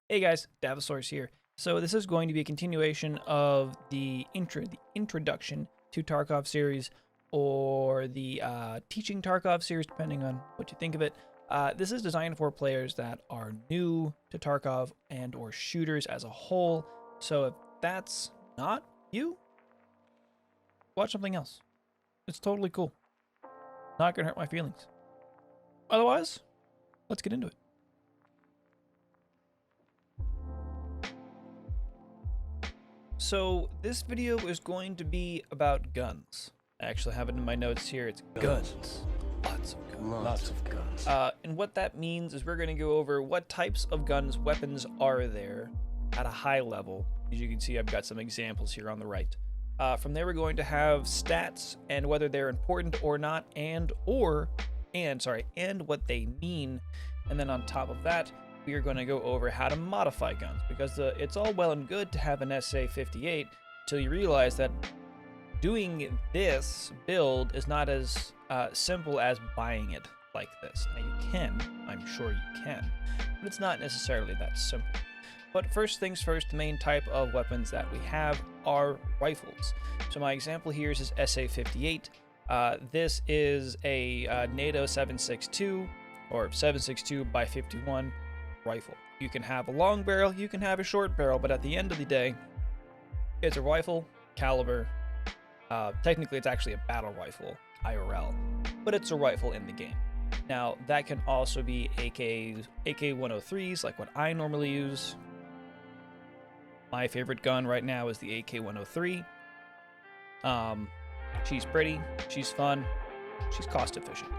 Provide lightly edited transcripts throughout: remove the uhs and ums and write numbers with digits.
Hey guys, Davosaurus here. So this is going to be a continuation of the introduction to Tarkov series, or the teaching Tarkov series, depending on what you think of it. This is designed for players that are new to Tarkov and or shooters as a whole. So if that's not you, watch something else. It's totally cool. Not gonna hurt my feelings. Otherwise, let's get into it. So this video is going to be about guns. I actually have it in my notes here. It's guns. Lots of guns. Lots of guns. And what that means is we're going to go over what types of guns, weapons are there at a high level. As you can see, I've got some examples here on the right. From there, we're going to have stats and whether they're important or not, and what they mean. And then on top of that, we are going to go over how to modify guns, because it's all well and good to have an SA-58 till you realize that doing this build is not as simple as buying it like this. Now you can, I'm sure you can, but it's not necessarily that simple. But first things first, the main type of weapons that we have are rifles. So my example here is this SA-58. This is a NATO 7.62 or 7.62 by 51 rifle. You can have a long barrel, you can have a short barrel, but at the end of the day, it's a rifle, caliber. Technically, it's actually a battle rifle, IRL, but it's a rifle in the game. Now, that can also be AK-103s, like what I normally use. My favorite gun right now is the AK-103. She's pretty, she's fun, she's cost efficient.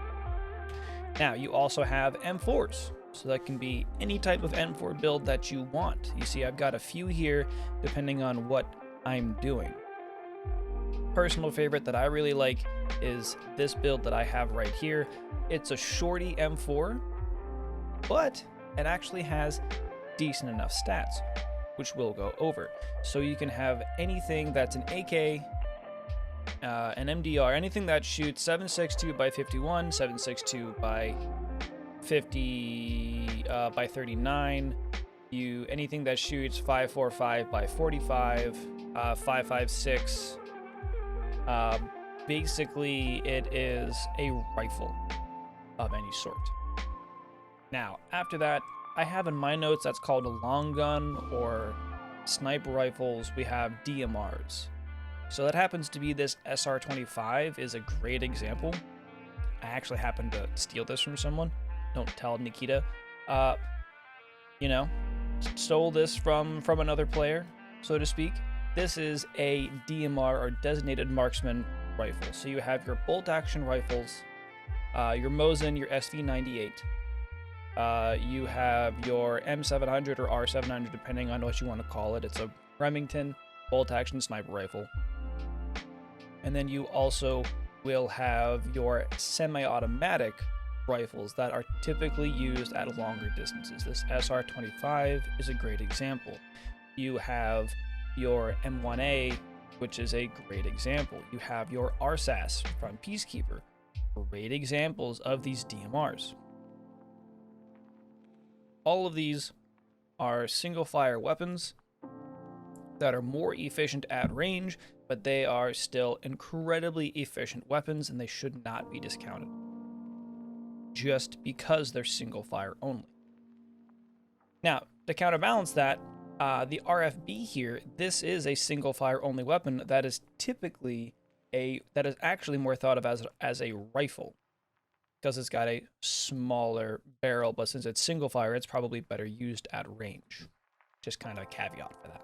Now, you also have M4s. So that can be any type of M4 build that you want. You see, I've got a few here depending on what I'm doing. Personal favorite that I really like is this build that I have right here. It's a shorty M4, but it actually has decent enough stats, which we'll go over. So you can have anything that's an AK, an MDR, anything that shoots 7.62 by 51, 7.62 by 50 by 39, anything that shoots 5.45 by 45, 5.56. Basically, it is a rifle of any sort. Now, after that, I have in my notes that's called a long gun or sniper rifles. We have DMRs. So that happens to be this SR-25 is a great example. I actually happened to steal this from someone. Don't tell Nikita. Stole this from another player, so to speak. This is a DMR, or designated marksman rifle. So you have your bolt action rifles, your Mosin, your SV98. You have your M700 or R700, depending on what you want to call it. It's a Remington bolt action sniper rifle. And then you also will have your semi-automatic rifles that are typically used at longer distances. This SR-25 is a great example. You have your M1A, which is a great example. You have your RSAS from Peacekeeper. Great examples of these DMRs. All of these are single-fire weapons that are more efficient at range, but they are still incredibly efficient weapons, and they should not be discounted just because they're single fire only. Now, to counterbalance that, the RFB here, this is a single fire only weapon that is actually more thought of as a rifle, because it's got a smaller barrel, but since it's single fire, it's probably better used at range. Just kind of a caveat for that.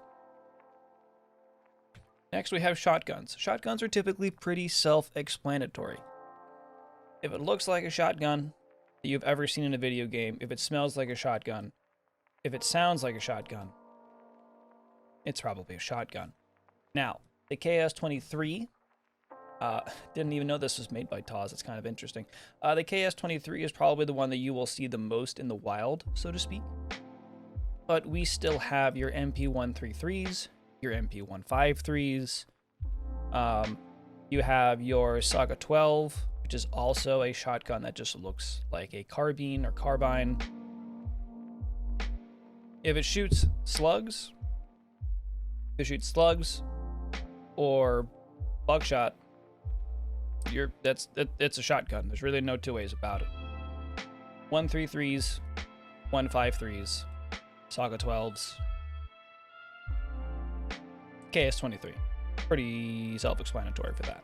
Next, we have shotguns. Shotguns are typically pretty self-explanatory. If it looks like a shotgun that you've ever seen in a video game, if it smells like a shotgun, if it sounds like a shotgun, it's probably a shotgun. Now, the KS-23, didn't even know this was made by TAWS. It's kind of interesting. The KS-23 is probably the one that you will see the most in the wild, so to speak. But we still have your MP133s, your MP153s. You have your Saga 12, which is also a shotgun that just looks like a carbine or carbine. If it shoots slugs, or buckshot, it's a shotgun. There's really no two ways about it. 133s, 153s, Saga 12s, KS-23. Pretty self-explanatory for that.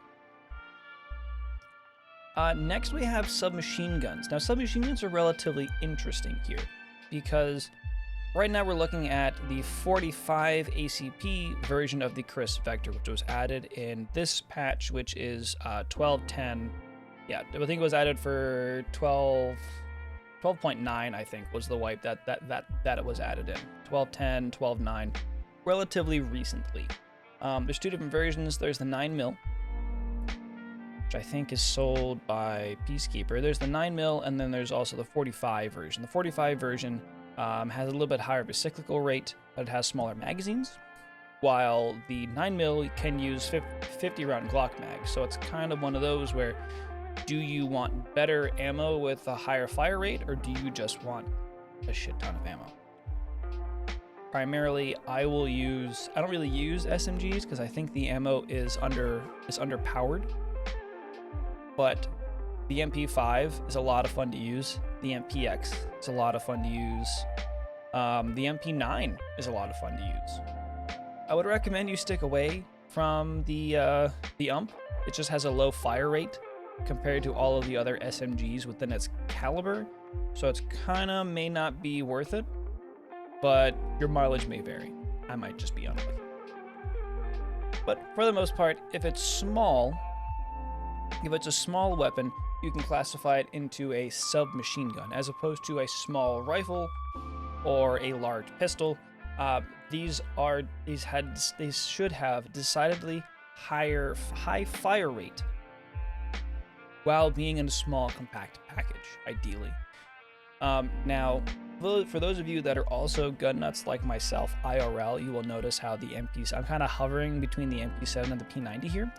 Next we have submachine guns. Now submachine guns are relatively interesting here because right now we're looking at the 45 ACP version of the Crisp Vector, which was added in this patch, which is 12.10. Yeah, I think it was added for 12.9, I think, was the wipe that it was added in. 12.10, 12.9, relatively recently. There's two different versions. There's the 9mm, which I think is sold by Peacekeeper. There's the 9mm, and then there's also the 45 version. The 45 version has a little bit higher of a cyclical rate, but it has smaller magazines, while the 9mm can use 50-round Glock mags. So it's kind of one of those where, do you want better ammo with a higher fire rate, or do you just want a shit ton of ammo? Primarily, I don't really use SMGs because I think the ammo is underpowered. But the MP5 is a lot of fun to use. The MPX is a lot of fun to use. The MP9 is a lot of fun to use. I would recommend you stick away from the UMP. It just has a low fire rate compared to all of the other SMGs within its caliber, so it's kinda may not be worth it, but your mileage may vary. I might just be honest with you. But for the most part, if it's a small weapon, you can classify it into a submachine gun, as opposed to a small rifle or a large pistol. These should have decidedly high fire rate while being in a small compact package, ideally. Now, for those of you that are also gun nuts like myself, IRL, you will notice how I'm kind of hovering between the MP7 and the P90 here.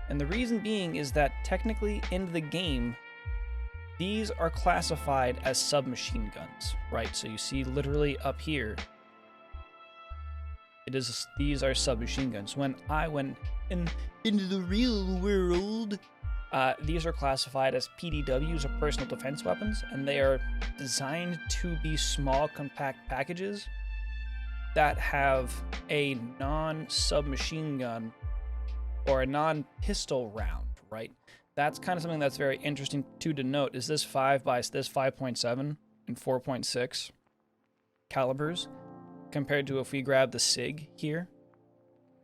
And the reason being is that technically in the game, these are classified as submachine guns, right? So you see literally up here, these are submachine guns. When I went into the real world, these are classified as PDWs, or personal defense weapons, and they are designed to be small, compact packages that have a non-submachine gun or a non-pistol round, right? That's kind of something that's very interesting to note, is this 5.7 and 4.6 calibers compared to if we grab the SIG here.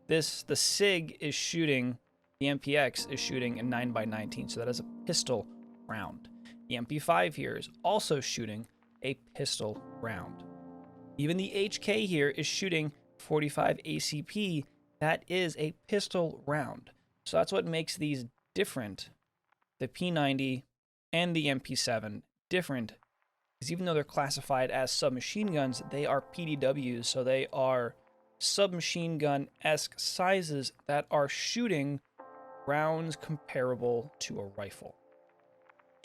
The SIG is shooting, the MPX is shooting a 9x19, so that is a pistol round. The MP5 here is also shooting a pistol round. Even the HK here is shooting 45 ACP. That is a pistol round. So that's what makes these different, the P90 and the MP7 different, because even though they're classified as submachine guns, they are PDWs, so they are submachine gun-esque sizes that are shooting rounds comparable to a rifle.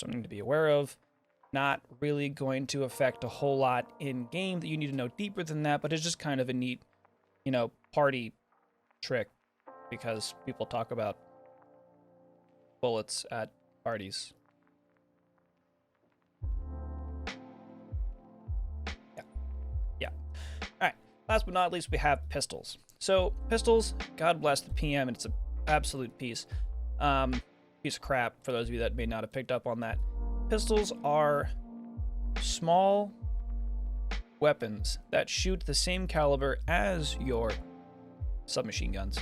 Something to be aware of. Not really going to affect a whole lot in game that you need to know deeper than that, but it's just kind of a neat, party trick, because people talk about bullets at parties. Yeah. All right. Last but not least, we have pistols. So pistols, God bless the PM, and it's an absolute piece of crap for those of you that may not have picked up on that. Pistols are small weapons that shoot the same caliber as your submachine guns.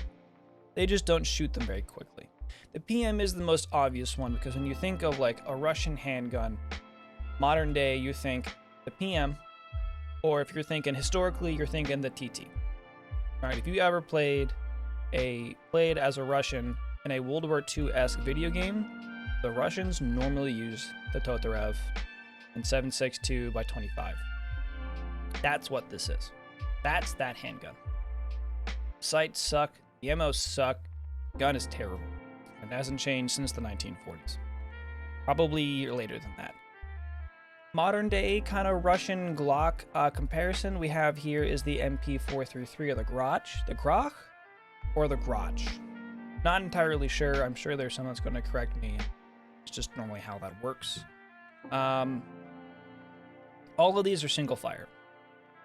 They just don't shoot them very quickly. The PM is the most obvious one, because when you think of like a Russian handgun, modern day, you think the PM, or if you're thinking historically, you're thinking the TT. All right, if you ever played as a Russian in a World War II-esque video game, the Russians normally use the Tokarev in 7.62 by 25. That's what this is. That's that handgun. Sights suck, the ammos suck, gun is terrible. It hasn't changed since the 1940s. Probably later than that. modern day kind of Russian Glock comparison we have here is the MP433 or the Grach. The Grach or the Grach? Not entirely sure. I'm sure there's someone that's going to correct me. It's just normally how that works. All of these are single fire,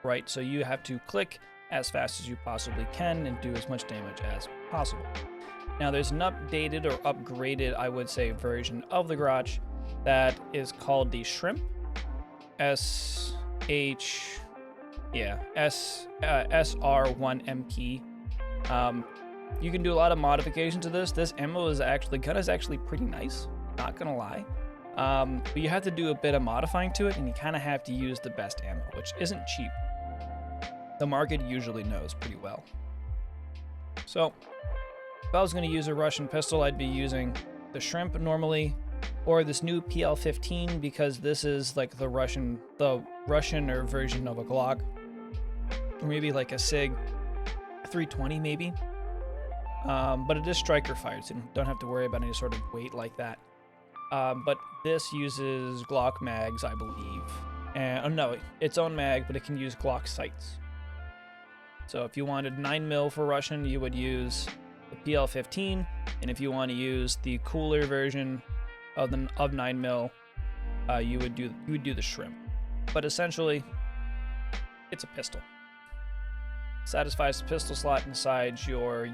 right? So you have to click as fast as you possibly can and do as much damage as possible. Now there's an updated or upgraded, I would say, version of the Grach that is called the Shrimp. SR1MP. You can do a lot of modifications to this. This ammo is actually, gun is actually pretty nice, not gonna lie. But you have to do a bit of modifying to it, and you kind of have to use the best ammo, which isn't cheap. The market usually knows pretty well. So, if I was gonna use a Russian pistol, I'd be using the Shrimp normally, or this new PL-15, because this is like the Russian or version of a Glock, or maybe like a SIG 320 maybe. But it is striker fired, so you don't have to worry about any sort of weight like that. But this uses Glock mags, I believe. And oh no, its own mag, but it can use Glock sights. So if you wanted 9mm for Russian, you would use the PL-15, and if you want to use the cooler version of 9mm, you would do the Shrimp. But essentially, it's a pistol. Satisfies the pistol slot inside your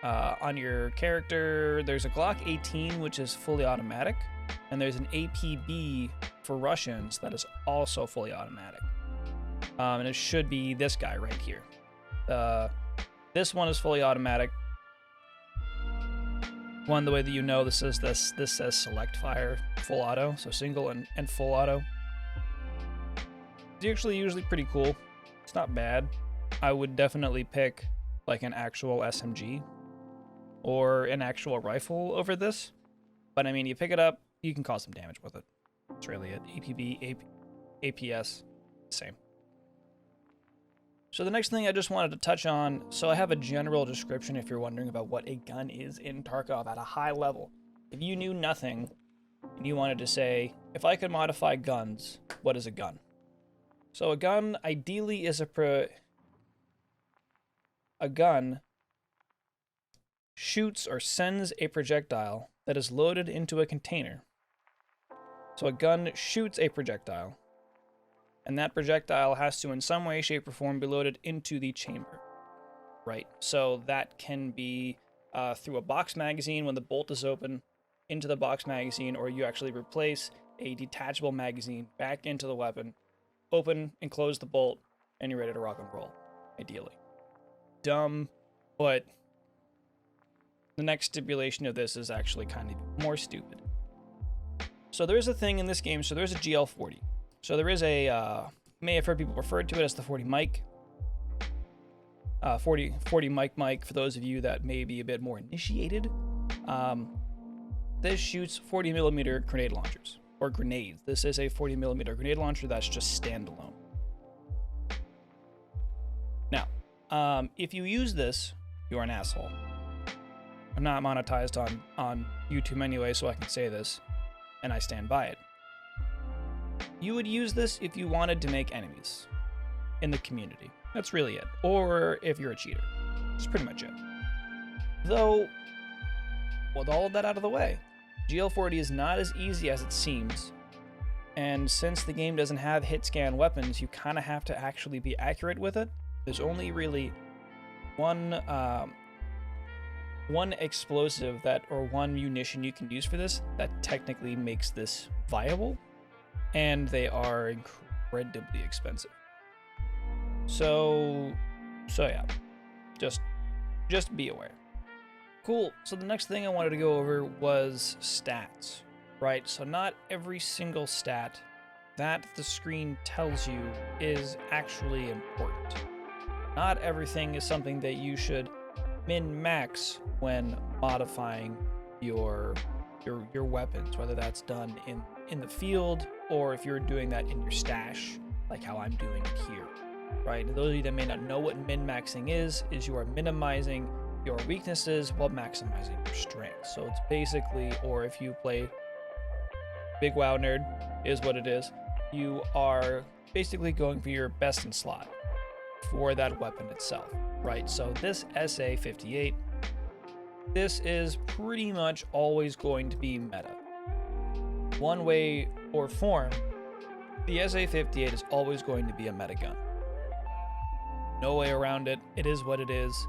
on your character. There's a Glock 18 which is fully automatic, and there's an APB for Russians that is also fully automatic. And it should be this guy right here. This one is fully automatic. One, the way that you know this says select fire, full auto, so single and full auto. It's actually usually pretty cool. It's not bad. I would definitely pick like an actual SMG or an actual rifle over this. But I mean, you pick it up, you can cause some damage with it. That's really it. APB, APS, same. So the next thing I just wanted to touch on, so I have a general description if you're wondering about what a gun is in Tarkov at a high level. If you knew nothing and you wanted to say, if I could modify guns, what is a gun? So a gun ideally is a gun shoots or sends a projectile that is loaded into a container. So a gun shoots a projectile, and that projectile has to in some way, shape, or form be loaded into the chamber, right? So that can be through a box magazine when the bolt is open into the box magazine, or you actually replace a detachable magazine back into the weapon, open and close the bolt, and you're ready to rock and roll, ideally. Dumb, but the next stipulation of this is actually kind of more stupid. So there is a thing in this game, so there's a GL40. So there is a, you may have heard people refer to it as the 40 mic. 40 mic for those of you that may be a bit more initiated. This shoots 40mm grenade launchers, or grenades. This is a 40mm grenade launcher that's just standalone. Now, if you use this, you're an asshole. I'm not monetized on YouTube anyway, so I can say this, and I stand by it. You would use this if you wanted to make enemies in the community. That's really it. Or if you're a cheater. That's pretty much it. Though, with all of that out of the way, GL40 is not as easy as it seems. And since the game doesn't have hit scan weapons, you kind of have to actually be accurate with it. There's only really one explosive or one munition you can use for this that technically makes this viable. And they are incredibly expensive. So yeah, just be aware. Cool. So the next thing I wanted to go over was stats, right? So not every single stat that the screen tells you is actually important. Not everything is something that you should min-max when modifying your weapons, whether that's done in the field or if you're doing that in your stash, like how I'm doing it here, right? And those of you that may not know what min-maxing is you are minimizing your weaknesses while maximizing your strengths. So it's basically, or if you play big WoW nerd is what it is. You are basically going for your best in slot for that weapon itself, right? So this SA-58, this is pretty much always going to be meta. One way or form, the SA-58 is always going to be a meta gun. No way around it. It is what it is.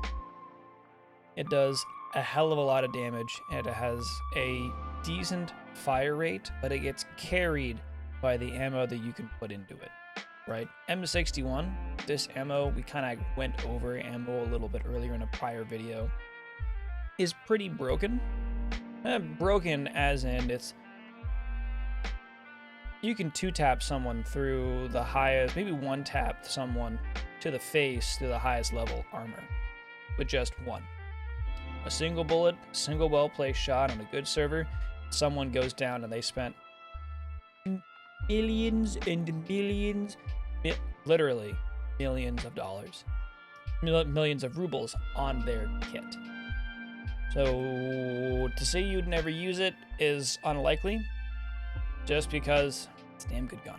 It does a hell of a lot of damage, and it has a decent fire rate, but it gets carried by the ammo that you can put into it, right? M61, this ammo, we kind of went over ammo a little bit earlier in a prior video, is pretty broken. Broken as in you can 2-tap someone through the highest, maybe 1-tap someone to the face through the highest level armor with just one. A single bullet, single well-placed shot on a good server, someone goes down and they spent millions and millions, literally millions of dollars, millions of rubles on their kit. So to say you'd never use it is unlikely, just because it's a damn good gun.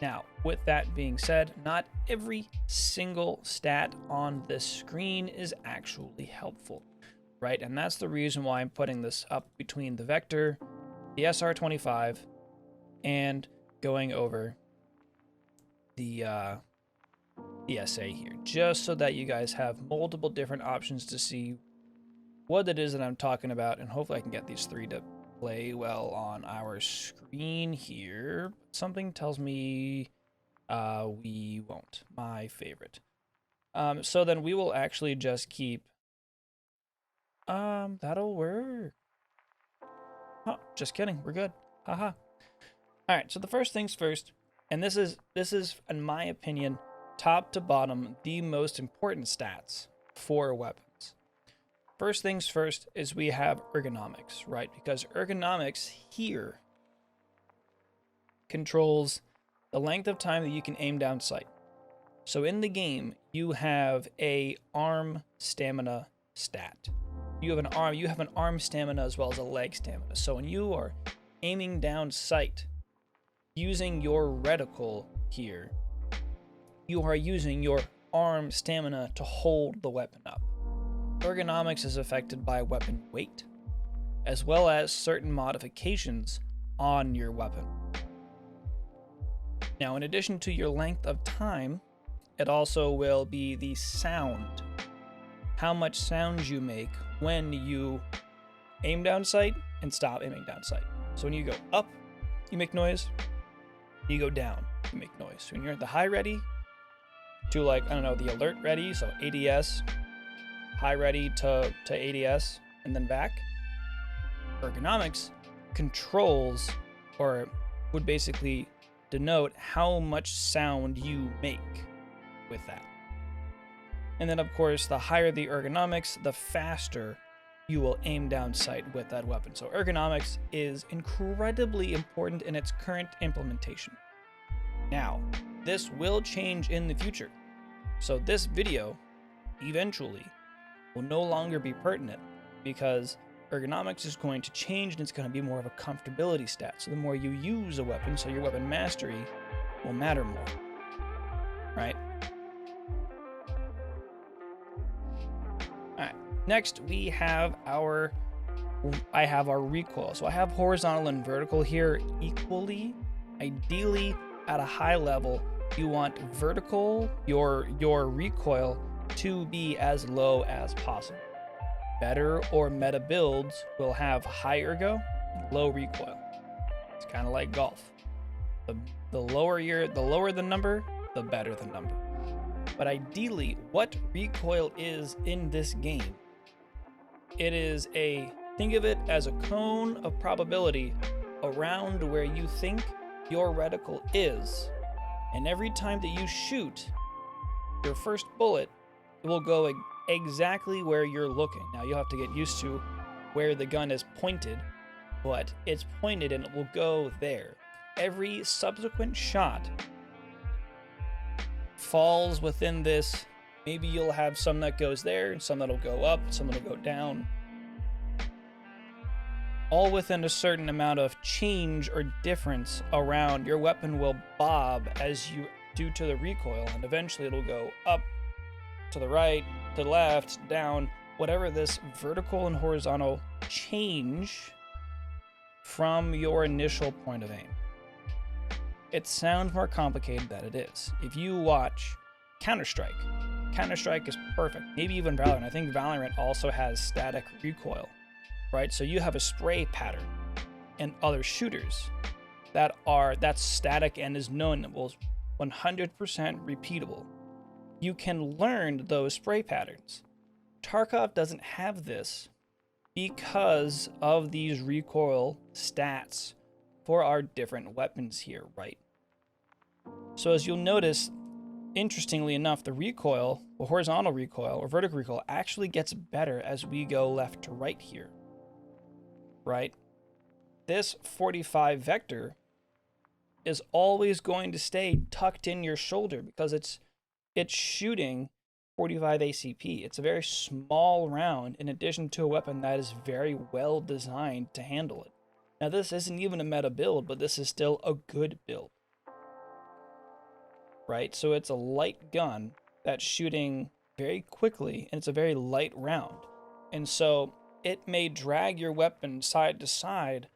Now, with that being said, not every single stat on this screen is actually helpful, right? And that's the reason why I'm putting this up between the Vector, the SR25, and going over the SA here, just so that you guys have multiple different options to see what it is that I'm talking about, and hopefully I can get these three to play well on our screen here. Something tells me we won't. My favorite. So then we will actually just keep that'll work. Oh, just kidding, we're good. Haha. All right, so the first things first, and this is in my opinion top to bottom the most important stats for weapons. First things first is we have ergonomics, right? Because ergonomics here controls the length of time that you can aim down sight. So in the game, you have a arm stamina stat. You have an arm stamina as well as a leg stamina. So when you are aiming down sight, using your reticle here, you are using your arm stamina to hold the weapon up. Ergonomics is affected by weapon weight, as well as certain modifications on your weapon. Now, in addition to your length of time, it also will be the sound. How much sound you make when you aim down sight and stop aiming down sight. So when you go up, you make noise. You go down, you make noise. When you're at the high ready to the alert ready, so ADS, high ready to ADS, and then back. Ergonomics controls, or would basically denote how much sound you make with that. And then, of course, the higher the ergonomics, the faster you will aim down sight with that weapon. So ergonomics is incredibly important in its current implementation. Now, this will change in the future. So this video, eventually, will no longer be pertinent because ergonomics is going to change and it's going to be more of a comfortability stat. So the more you use a weapon, so your weapon mastery will matter more, right? All right, next we have I have our recoil. So I have horizontal and vertical here equally. Ideally, at a high level, you want vertical, your recoil, to be as low as possible. Better or meta builds will have high ergo and low recoil. It's kind of like golf. The lower the number, the better the number. But ideally, what recoil is in this game, it is think of it as a cone of probability around where you think your reticle is. And every time that you shoot your first bullet, it will go exactly where you're looking. Now you'll have to get used to where the gun is pointed, but it's pointed and it will go there. Every subsequent shot falls within this. Maybe you'll have some that goes there, some that'll go up, some that'll go down. all within a certain amount of change or difference around, your weapon will bob as you due to the recoil, and eventually it'll go up, to the right, to the left, down, whatever this vertical and horizontal change from your initial point of aim. It sounds more complicated than it is. If you watch Counter-Strike, Counter-Strike is perfect. Maybe even Valorant. I think Valorant also has static recoil, right? So you have a spray pattern and other shooters that's static and is known, was 100% repeatable. You can learn those spray patterns. Tarkov doesn't have this because of these recoil stats for our different weapons here, right? So as you'll notice, interestingly enough, the recoil, the horizontal recoil or vertical recoil, actually gets better as we go left to right here, right? This 45 vector is always going to stay tucked in your shoulder because it's shooting 45 ACP. It's a very small round in addition to a weapon that is very well designed to handle it. Now this isn't even a meta build, but this is still a good build, right? So it's a light gun that's shooting very quickly, and it's a very light round. And so it may drag your weapon side to side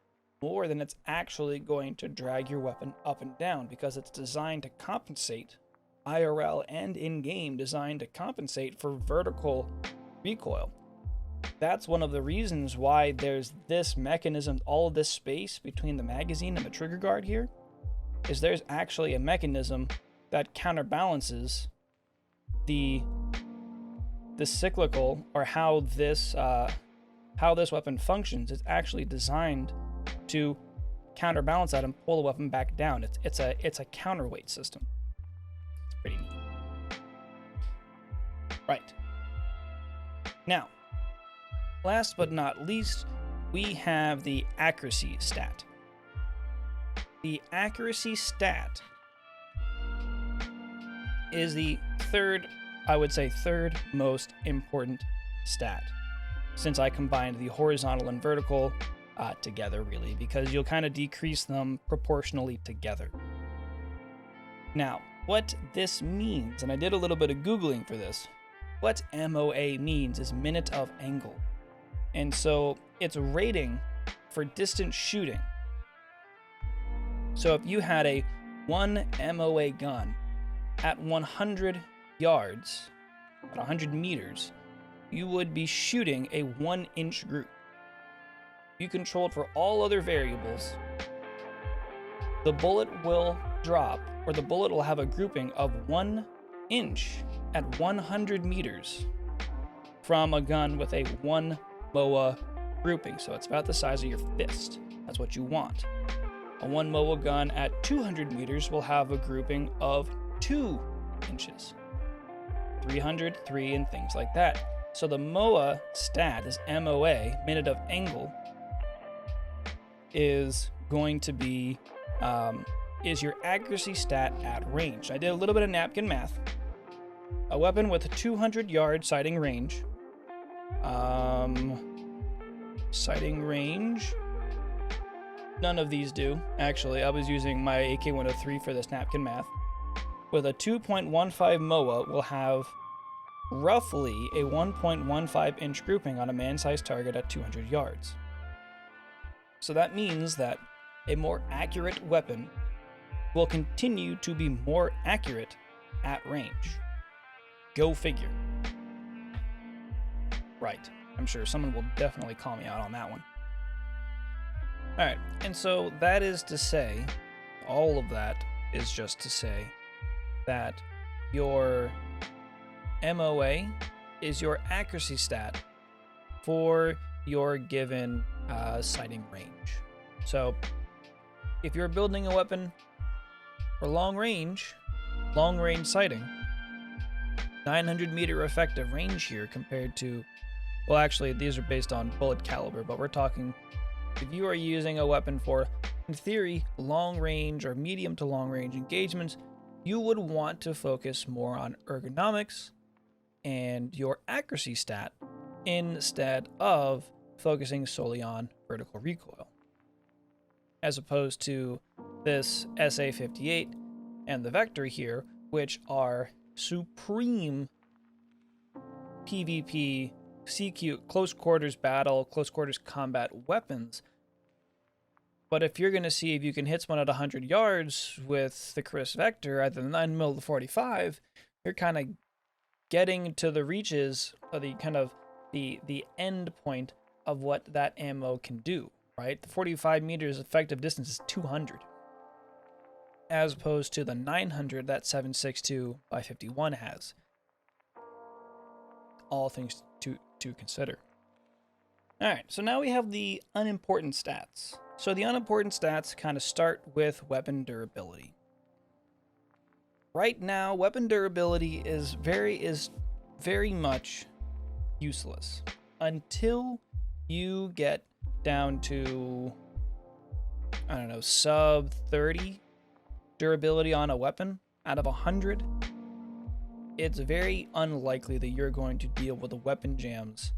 more than it's actually going to drag your weapon up and down, because it's designed to compensate, IRL and in-game designed to compensate for vertical recoil. That's one of the reasons why there's this mechanism, all of this space between the magazine and the trigger guard here, is there's actually a mechanism that counterbalances the cyclical, or how this weapon functions. It's actually designed to counterbalance that and pull the weapon back down. It's a counterweight system. It's pretty neat. Right. Now, last but not least, we have the accuracy stat. The accuracy stat is the third most important stat, since I combined the horizontal and vertical together, really, because you'll kind of decrease them proportionally together. Now, what this means, and I did a little bit of Googling for this, what MOA means is minute of angle. And so it's a rating for distance shooting. So if you had a 1 MOA gun at 100 yards, at 100 meters, you would be shooting a 1-inch group. You controlled for all other variables, the bullet will drop, or the bullet will have a grouping of 1 inch at 100 meters from a gun with a 1 MOA grouping. So it's about the size of your fist. That's what you want. A 1 MOA gun at 200 meters will have a grouping of 2 inches. 300, 3, and things like that. So the MOA stat is MOA, minute of angle, is going to be is your accuracy stat at range. I did a little bit of napkin math. A weapon with a 200-yard sighting range. Sighting range. None of these do, actually. I was using my AK-103 for this napkin math. With a 2.15 MOA, will have roughly a 1.15 inch grouping on a man-sized target at 200 yards. So that means that a more accurate weapon will continue to be more accurate at range. Go figure. Right. I'm sure someone will definitely call me out on that one. Alright, and so that is to say, all of that is just to say that your MOA is your accuracy stat for your given sighting range. So if you're building a weapon for long range sighting, 900 meter effective range here compared to, well, actually these are based on bullet caliber, but we're talking if you are using a weapon for, in theory, long range or medium to long range engagements, you would want to focus more on ergonomics and your accuracy stat instead of focusing solely on vertical recoil, as opposed to this SA-58 and the Vector here, which are supreme PvP, CQ, close quarters battle, close quarters combat weapons. But if you're going to see if you can hit someone at 100 yards with the Chris Vector at the 9mm 45, you're kind of getting to the reaches of the kind of the end point of what that ammo can do, right? The 45 meters effective distance is 200, as opposed to the 900 that 7.62 by 51 has. All things to consider. All right, so now we have the unimportant stats. So the unimportant stats kind of start with weapon durability. Right now, weapon durability is very much useless until you get down to, I don't know, sub 30 durability on a weapon out of 100. It's very unlikely that you're going to deal with the weapon jams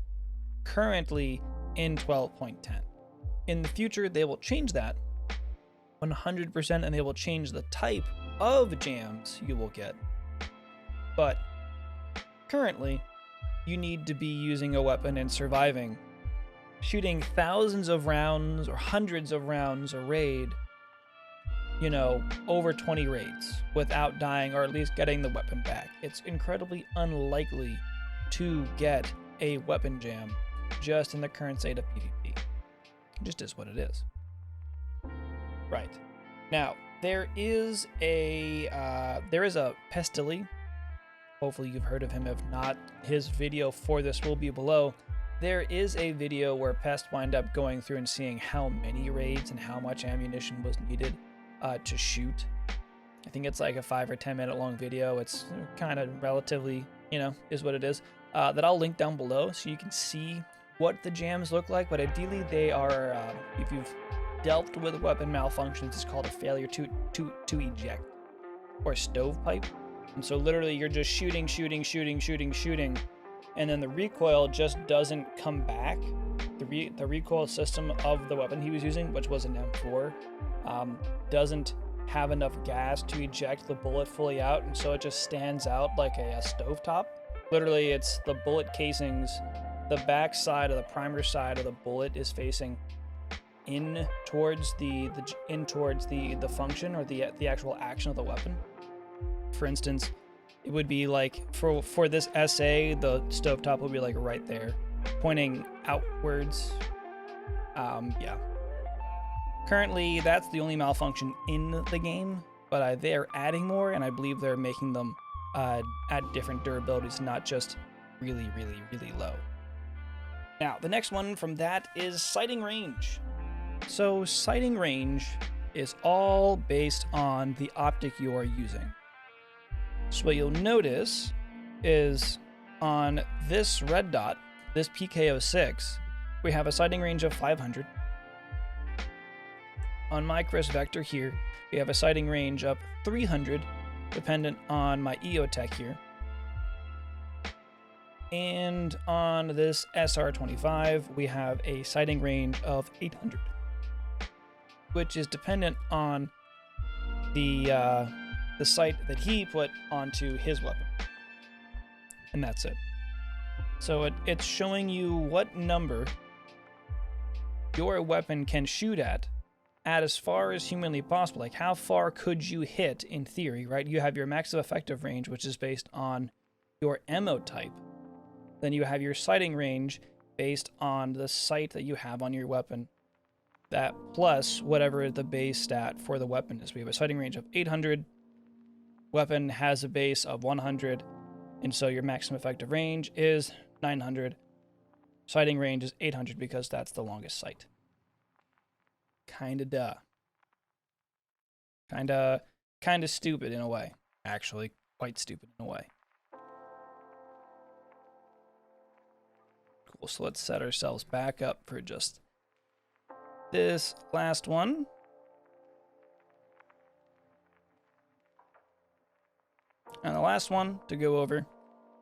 currently in 12.10. In the future, they will change that 100%, and they will change the type of jams you will get. But currently, you need to be using a weapon and surviving, shooting thousands of rounds or hundreds of rounds a raid, you know, over 20 raids without dying, or at least getting the weapon back. It's incredibly unlikely to get a weapon jam just in the current state of PvP. It just is what it is. Right. Now, there is a Pestilly. Hopefully you've heard of him. If not, his video for this will be below. There is a video where Pest wind up going through and seeing how many raids and how much ammunition was needed to shoot. I think it's like a 5 or 10 minute long video. It's kind of relatively, you know, is what it is. That I'll link down below so you can see what the jams look like. But ideally they are, if you've dealt with weapon malfunctions, it's called a failure to eject, or stovepipe. And so literally you're just shooting, and then the recoil just doesn't come back. The recoil system of the weapon he was using, which was an M4, doesn't have enough gas to eject the bullet fully out, and so it just stands out like a stovetop. Literally, it's the bullet casings, the back side of the primer side of the bullet is facing in towards the function, or the actual action of the weapon. For instance, it would be like for this SA, the stovetop would be like right there, pointing outwards. Yeah. Currently, that's the only malfunction in the game, but they're adding more, and I believe they're making them at different durabilities, not just really low. Now, the next one from that is sighting range. So sighting range is all based on the optic you are using. So what you'll notice is on this red dot, this PK06, we have a sighting range of 500. On my Chris Vector here, we have a sighting range of 300, dependent on my EOTech here. And on this SR25, we have a sighting range of 800, which is dependent on the sight that he put onto his weapon. And that's it. So it's showing you what number your weapon can shoot at as far as humanly possible. Like, how far could you hit in theory, right? You have your max effective range, which is based on your ammo type. Then you have your sighting range based on the sight that you have on your weapon. That plus whatever the base stat for the weapon is. We have a sighting range of 800. Weapon has a base of 100. And so your maximum effective range is 900. Sighting range is 800 because that's the longest sight. Kinda duh. Kinda stupid in a way. Actually, quite stupid in a way. Cool, so let's set ourselves back up for just this last one. And the last one to go over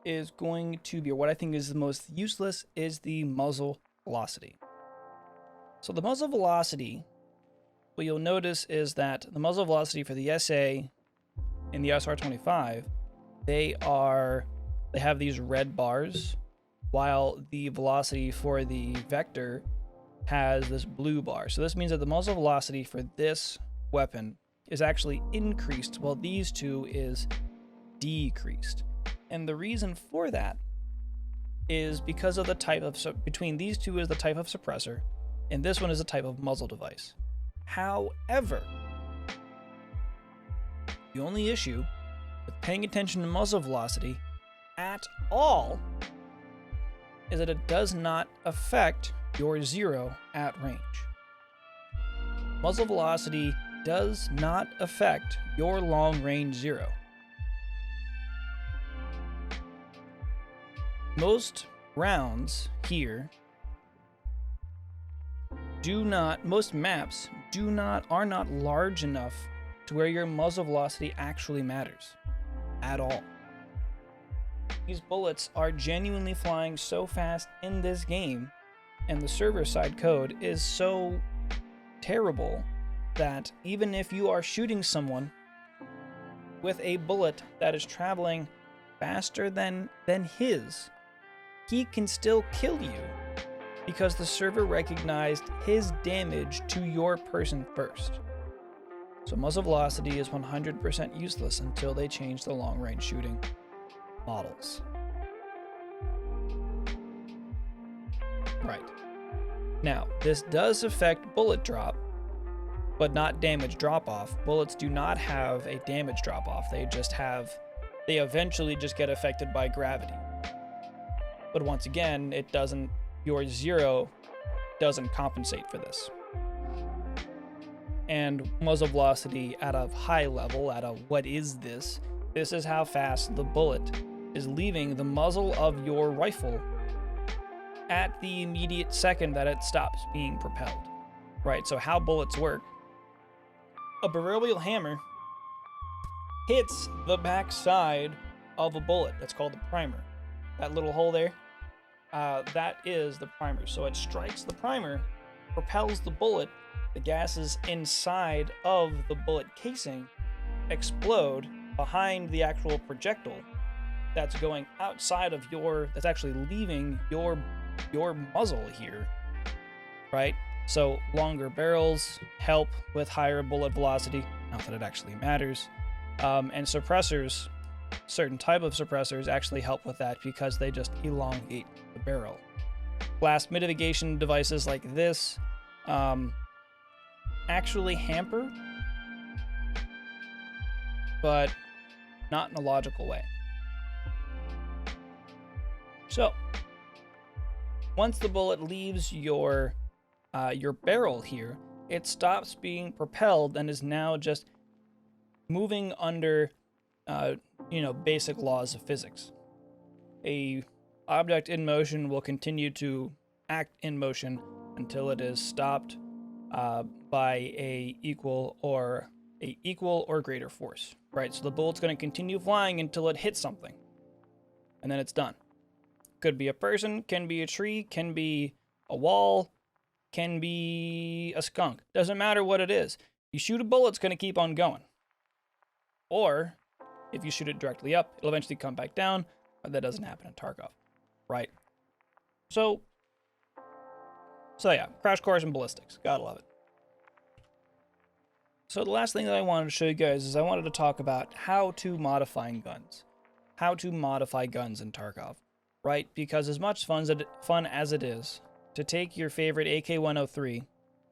is going to be what I think is the most useless, is the muzzle velocity. So the muzzle velocity, what you'll notice is that the muzzle velocity for the SA and the SR25, they have these red bars, while the velocity for the Vector has this blue bar. So this means that the muzzle velocity for this weapon is actually increased, while these two is decreased. And the reason for that is because of the type of, between these two is the type of suppressor, and this one is a type of muzzle device. However, the only issue with paying attention to muzzle velocity at all is that it does not affect your zero at range. Muzzle velocity does not affect your long range zero. Most rounds here most maps are not large enough to where your muzzle velocity actually matters at all. These bullets are genuinely flying so fast in this game, and the server side code is so terrible that even if you are shooting someone with a bullet that is traveling faster than his, he can still kill you because the server recognized his damage to your person first. So muzzle velocity is 100% useless until they change the long range shooting models. Right. Now, this does affect bullet drop, but not damage drop off. Bullets do not have a damage drop off. They eventually just get affected by gravity. But once again, your zero doesn't compensate for this. And muzzle velocity at a high level, at a what is this? This is how fast the bullet is leaving the muzzle of your rifle at the immediate second that it stops being propelled. Right, so how bullets work. A proverbial hammer hits the back side of a bullet. That's called the primer. That little hole there, that is the primer. So it strikes the primer, propels the bullet, the gases inside of the bullet casing explode behind the actual projectile that's going outside of that's actually leaving your muzzle here, right? So longer barrels help with higher bullet velocity, not that it actually matters. And suppressors, certain type of suppressors actually help with that because they just elongate the barrel. Blast mitigation devices like this actually hamper, but not in a logical way. So once the bullet leaves your barrel here, it stops being propelled and is now just moving under basic laws of physics. A object in motion will continue to act in motion until it is stopped by a equal or greater force, right? So the bullet's going to continue flying until it hits something, and then it's done. Could be a person, can be a tree, can be a wall, can be a skunk. Doesn't matter what it is. You shoot a bullet, it's going to keep on going. Or if you shoot it directly up, it'll eventually come back down. But that doesn't happen in Tarkov, right? So yeah, crash course in ballistics. Gotta love it. So the last thing that I wanted to show you guys is I wanted to talk about how to modify guns. How to modify guns in Tarkov, right? Because as much fun as it is to take your favorite AK-103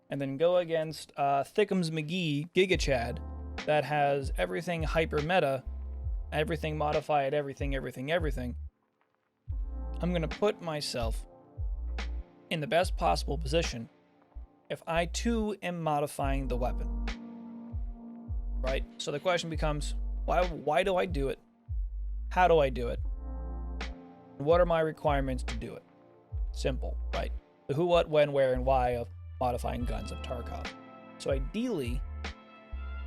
and then go against Thickums McGee Giga Chad that has everything hyper meta, everything modified, everything, I'm going to put myself in the best possible position if I too am modifying the weapon. Right? So the question becomes, why do I do it? How do I do it? What are my requirements to do it? Simple, right? The who, what, when, where, and why of modifying guns of Tarkov. So ideally,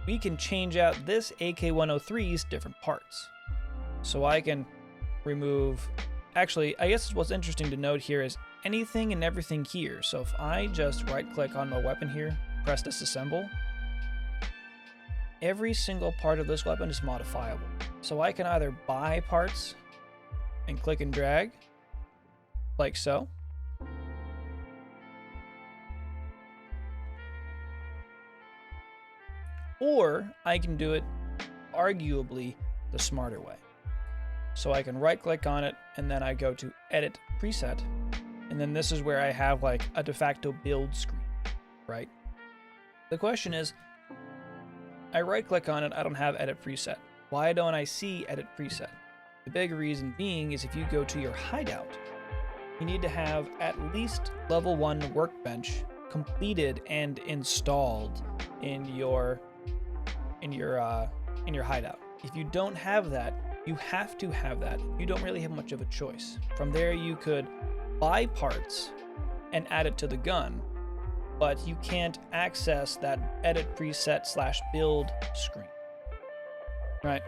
we can change out this AK-103's different parts. So I can remove... Actually, I guess what's interesting to note here is anything and everything here. So if I just right click on the weapon here, press disassemble, every single part of this weapon is modifiable. So I can either buy parts and click and drag, like so. Or I can do it arguably the smarter way. So I can right click on it and then I go to edit preset. And then this is where I have like a de facto build screen, right? The question is, I right click on it, I don't have edit preset. Why don't I see edit preset? The big reason being is if you go to your hideout, you need to have at least level 1 workbench completed and installed in your hideout. If you don't have that, you have to have that. You don't really have much of a choice. From there, you could buy parts and add it to the gun, but you can't access that edit preset / build screen, right?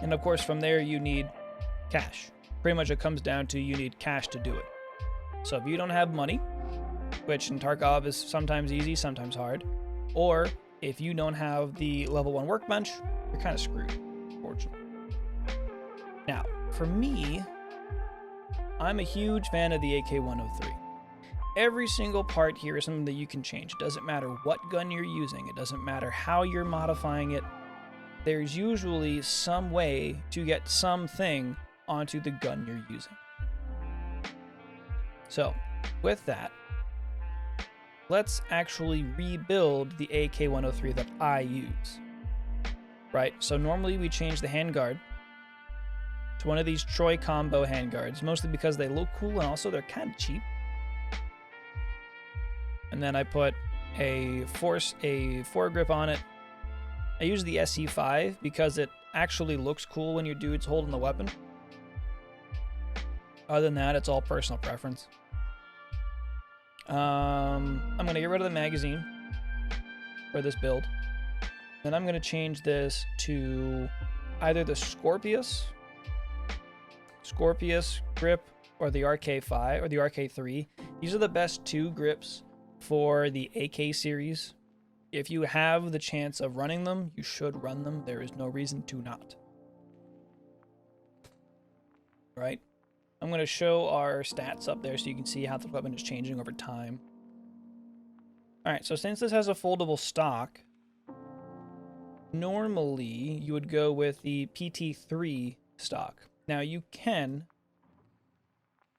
And of course, from there, you need cash. Pretty much it comes down to you need cash to do it. So if you don't have money, which in Tarkov is sometimes easy, sometimes hard, or if you don't have the level 1 workbench, you're kind of screwed, unfortunately. Now, for me, I'm a huge fan of the AK-103. Every single part here is something that you can change. It doesn't matter what gun you're using. It doesn't matter how you're modifying it. There's usually some way to get something onto the gun you're using. So, with that, let's actually rebuild the AK-103 that I use. Right, so normally we change the handguard to one of these Troy combo handguards, mostly because they look cool and also they're kind of cheap. And then I put a foregrip on it. I use the SC5 because it actually looks cool when your dude's holding the weapon. Other than that, it's all personal preference. I'm going to get rid of the magazine for this build. Then I'm going to change this to either the Scorpius grip or the RK5 or the RK3. These are the best 2 grips for the AK series. If you have the chance of running them, you should run them. There is no reason to not. Right? I'm going to show our stats up there so you can see how the weapon is changing over time. Alright, so since this has a foldable stock, normally you would go with the PT3 stock. Now you can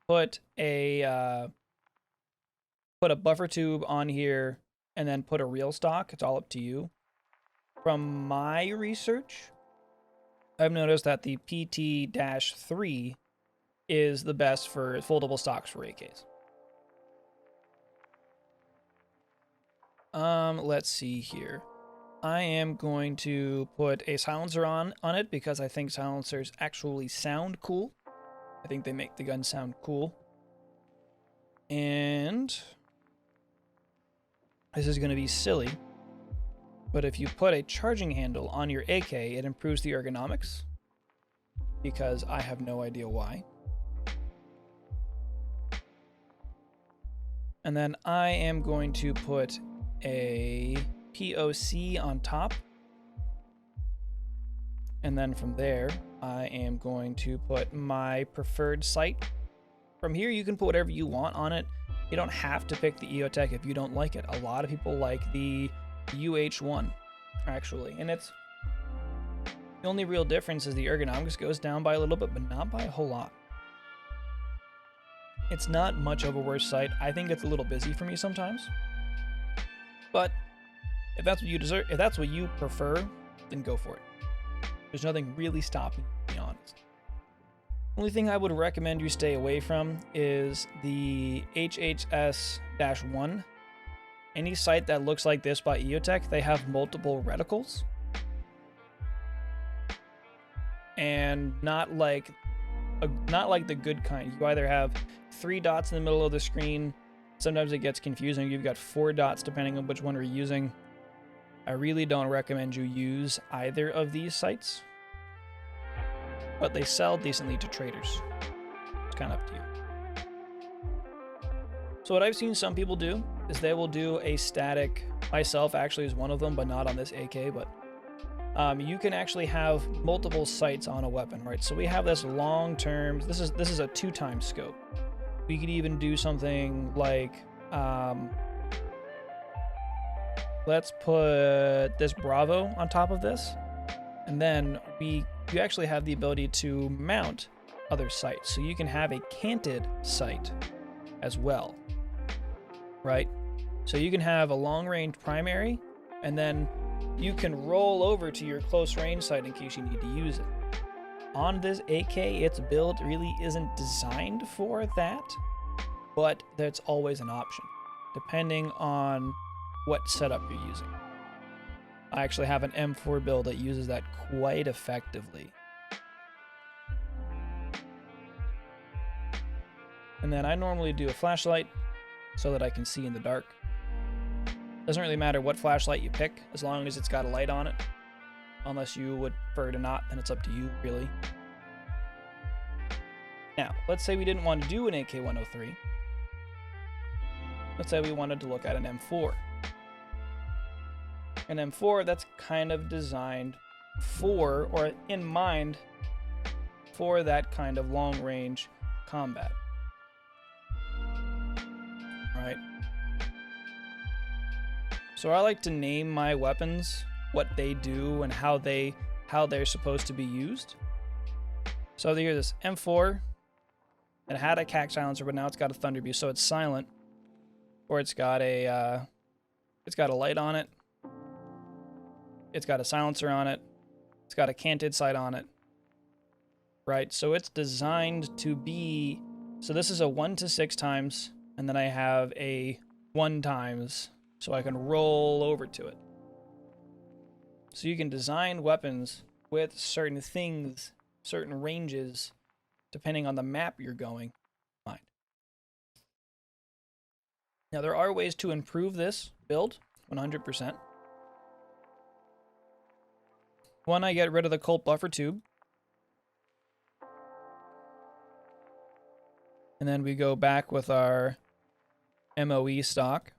put a buffer tube on here and then put a real stock. It's all up to you. From my research, I've noticed that the PT-3 is the best for foldable stocks for AKs. Let's see here. I am going to put a silencer on it because I think silencers actually sound cool. I think they make the gun sound cool. And this is going to be silly, but if you put a charging handle on your AK, it improves the ergonomics, because I have no idea why. And then I am going to put a POC on top. And then from there, I am going to put my preferred sight. From here, you can put whatever you want on it. You don't have to pick the EOTech if you don't like it. A lot of people like the UH1, actually. And it's the only real difference is the ergonomics goes down by a little bit, but not by a whole lot. It's not much of a worse sight. I think it's a little busy for me sometimes. But if that's what you deserve, if that's what you prefer, then go for it. There's nothing really stopping you, to be honest. Only thing I would recommend you stay away from is the HHS-1. Any sight that looks like this by EOTech, they have multiple reticles. And not like the good kind. You either have 3 dots in the middle of the screen. Sometimes it gets confusing. You've got 4 dots depending on which one we're using. I really don't recommend you use either of these sights, but they sell decently to traders. It's kind of up to you. So what I've seen some people do is they will do a static, myself actually is one of them, but not on this AK, but you can actually have multiple sights on a weapon, right? So we have this long-term, this is a 2x scope. We could even do something like, let's put this Bravo on top of this, and then you actually have the ability to mount other sights. So you can have a canted sight as well, right? So you can have a long-range primary, and then you can roll over to your close range sight in case you need to use it. On this AK, its build really isn't designed for that, but that's always an option, depending on what setup you're using. I actually have an M4 build that uses that quite effectively. And then I normally do a flashlight so that I can see in the dark. Doesn't really matter what flashlight you pick, as long as it's got a light on it. Unless you would prefer to not, then it's up to you, really. Now, let's say we didn't want to do an AK-103. Let's say we wanted to look at an M4. An M4 that's kind of designed for, or in mind, for that kind of long-range combat. Right? So I like to name my weapons, what they do, and how they're supposed to be used. So here's this M4. It had a CAC silencer, but now it's got a Thunder Beast, so it's silent. Or it's got a light on it. It's got a silencer on it. It's got a canted sight on it. Right? So it's designed to be, so this is a 1 to 6 times, and then I have a 1 times, so I can roll over to it. So you can design weapons with certain things, certain ranges, depending on the map you're going. Now there are ways to improve this build, 100%. One, I get rid of the Colt buffer tube. And then we go back with our MOE stock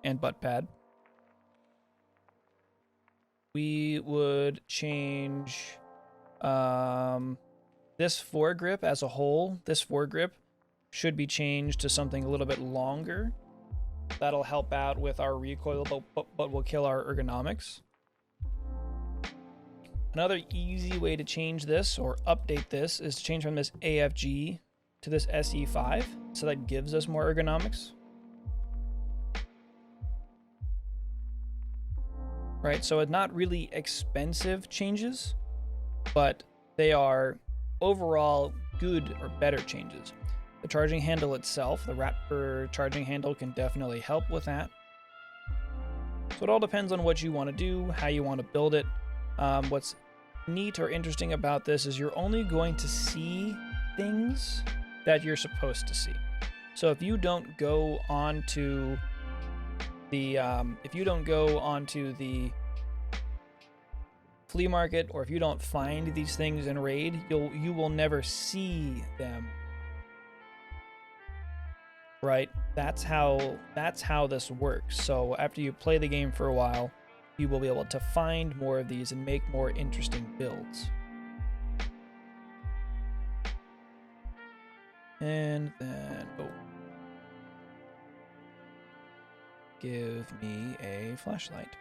and butt pad. We would change this foregrip as a whole. This foregrip should be changed to something a little bit longer. That'll help out with our recoil, but will kill our ergonomics. Another easy way to change this or update this is to change from this AFG to this SE5, so that gives us more ergonomics. Right, so it's not really expensive changes, but they are overall good or better changes. The charging handle itself, the wrapper charging handle, can definitely help with that. So it all depends on what you want to do, how you want to build it. What's neat or interesting about this is you're only going to see things that you're supposed to see. So if you don't go onto the flea market, or if you don't find these things in raid, you will never see them. Right? That's how this works. So after you play the game for a while, you will be able to find more of these and make more interesting builds. And then, give me a flashlight.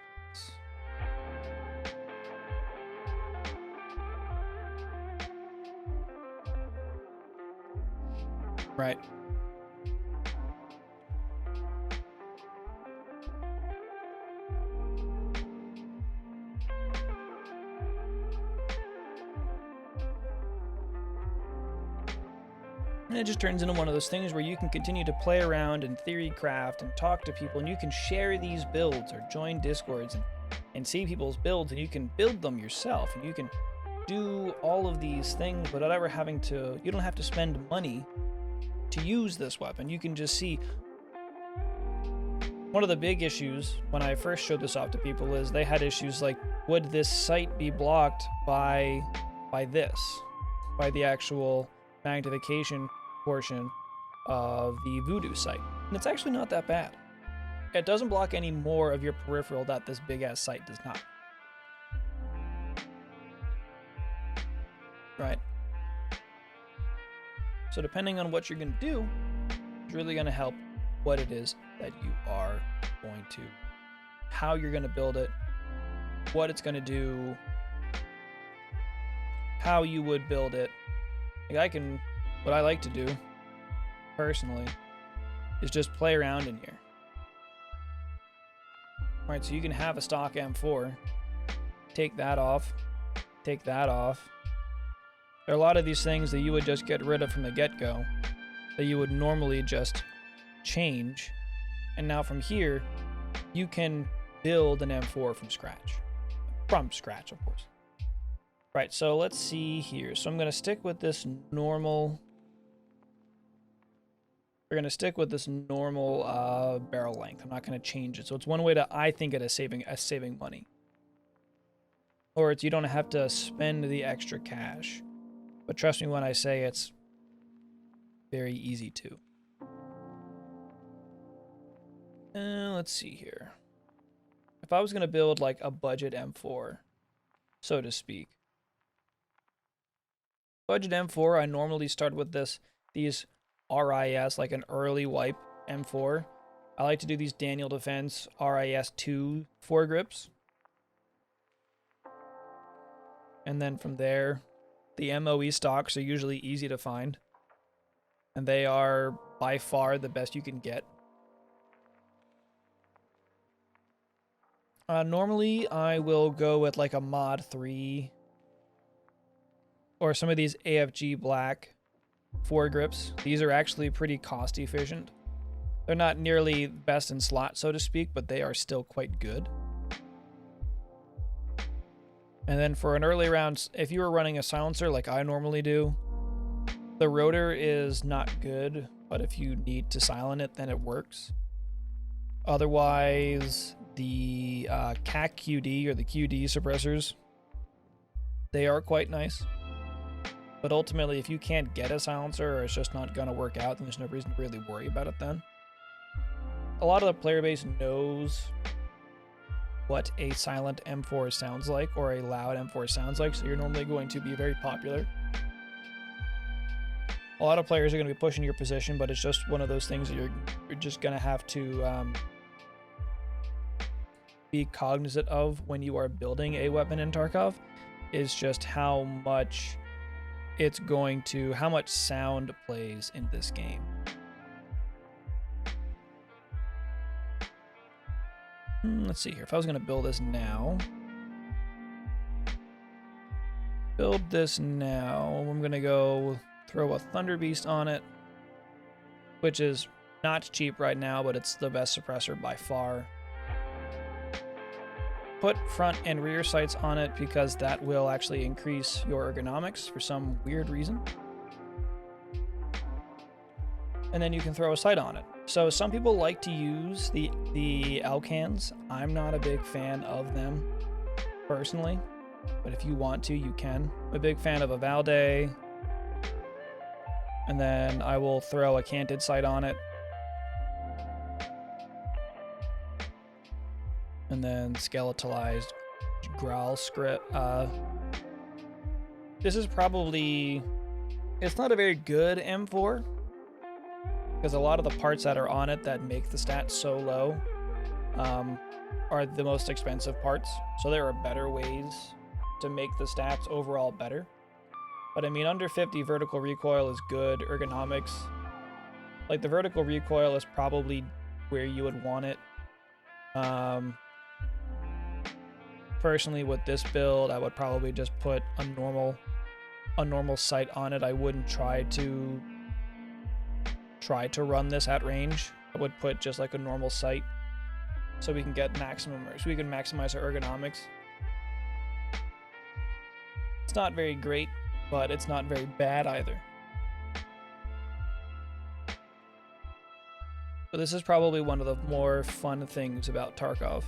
Right. And it just turns into one of those things where you can continue to play around and theory craft and talk to people, and you can share these builds or join discords and see people's builds, and you can build them yourself, and you can do all of these things without ever having to, you don't have to spend money to use this weapon. You can just see. One of the big issues when I first showed this off to people is they had issues like, would this sight be blocked by the actual magnification portion of the Voodoo sight. And it's actually not that bad. It doesn't block any more of your peripheral that this big-ass sight does not. Right? So depending on what you're going to do, it's really going to help what it is that you are going to, how you're going to build it, what it's going to do, how you would build it. Like what I like to do, personally, is just play around in here. Alright, so you can have a stock M4, take that off, take that off. There are a lot of these things that you would just get rid of from the get-go, that you would normally just change, and now from here, you can build an M4 from scratch. From scratch, of course. Right, so let's see here. So I'm going to stick with this normal... We're going to stick with this normal barrel length. I'm not going to change it. So it's one way to, I think, it as saving money. Or it's you don't have to spend the extra cash. But trust me when I say it's very easy to. Let's see here. If I was going to build like a budget M4, so to speak. Budget M4, I normally start with these RIS, like an early wipe M4. I like to do these Daniel Defense RIS-2 foregrips. And then from there, the MOE stocks are usually easy to find. And they are by far the best you can get. Normally, I will go with like a Mod 3 or some of these AFG Black foregrips. These are actually pretty cost efficient. They're not nearly best in slot, so to speak, but they are still quite good. And then for an early round, if you were running a silencer like I normally do, the rotor is not good, but if you need to silent it, then it works. Otherwise, the CAC QD or the QD suppressors, they are quite nice. But ultimately, if you can't get a silencer or it's just not going to work out, then there's no reason to really worry about it then. A lot of the player base knows what a silent M4 sounds like or a loud M4 sounds like, so you're normally going to be very popular. A lot of players are going to be pushing your position, but it's just one of those things that you're just going to have to be cognizant of when you are building a weapon in Tarkov, is just how much how much sound plays in this game. Let's see here. If I was going to build this now, I'm going to go throw a Thunder Beast on it, which is not cheap right now, but it's the best suppressor by far. Put front and rear sights on it because that will actually increase your ergonomics for some weird reason. And then you can throw a sight on it. So some people like to use the Alcans. I'm not a big fan of them personally, but if you want to, you can. I'm a big fan of a Valde, and then I will throw a canted sight on it. And then skeletalized growl script. This is probably, it's not a very good M4 because a lot of the parts that are on it that make the stats so low are the most expensive parts. So there are better ways to make the stats overall better. But I mean, under 50 vertical recoil is good. Ergonomics, like the vertical recoil is probably where you would want it. Personally, with this build, I would probably just put a normal sight on it. I wouldn't try to run this at range. I would put just like a normal sight so we can get so we can maximize our ergonomics. It's not very great, but it's not very bad either. But this is probably one of the more fun things about Tarkov,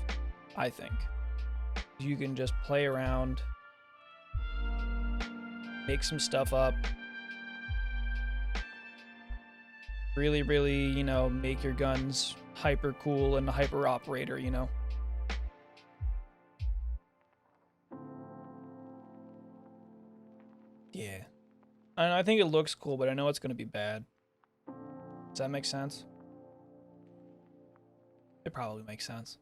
I think. You can just play around, make some stuff up, really, really, you know, make your guns hyper cool and hyper operator, you know. Yeah. I think it looks cool, but I know it's going to be bad. Does that make sense? It probably makes sense.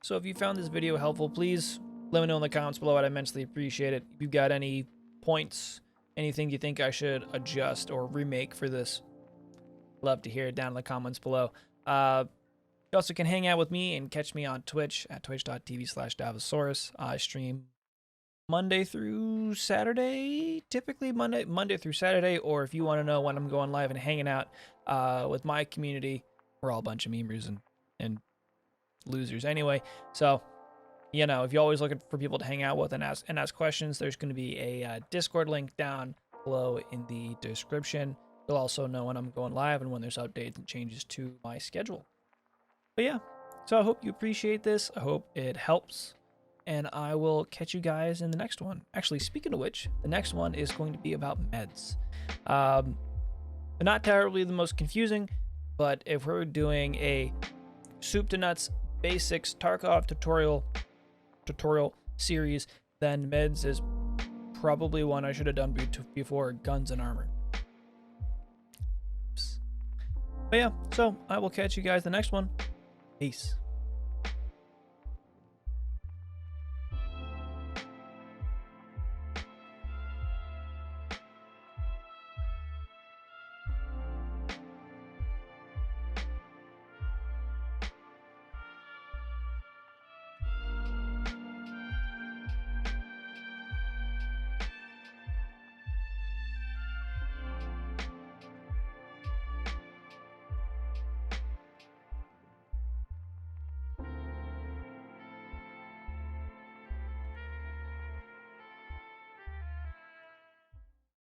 So if you found this video helpful, please let me know in the comments below. I'd immensely appreciate it. If you've got any points, anything you think I should adjust or remake for this, love to hear it down in the comments below. You also can hang out with me and catch me on Twitch at twitch.tv/Davosaurus. I stream Monday through Saturday, typically Monday through Saturday, or if you want to know when I'm going live and hanging out with my community, we're all a bunch of memers and losers anyway. So, you know, if you're always looking for people to hang out with and ask questions, there's going to be a Discord link down below in the description. You'll also know when I'm going live and when there's updates and changes to my schedule. But yeah, so I hope you appreciate this. I hope it helps. And I will catch you guys in the next one. Actually, speaking of which, the next one is going to be about meds. Not terribly the most confusing, but if we're doing a soup to nuts basics Tarkov tutorial series, then meds is probably one I should have done before guns and armor. Oops. But yeah, so I will catch you guys the next one. Peace.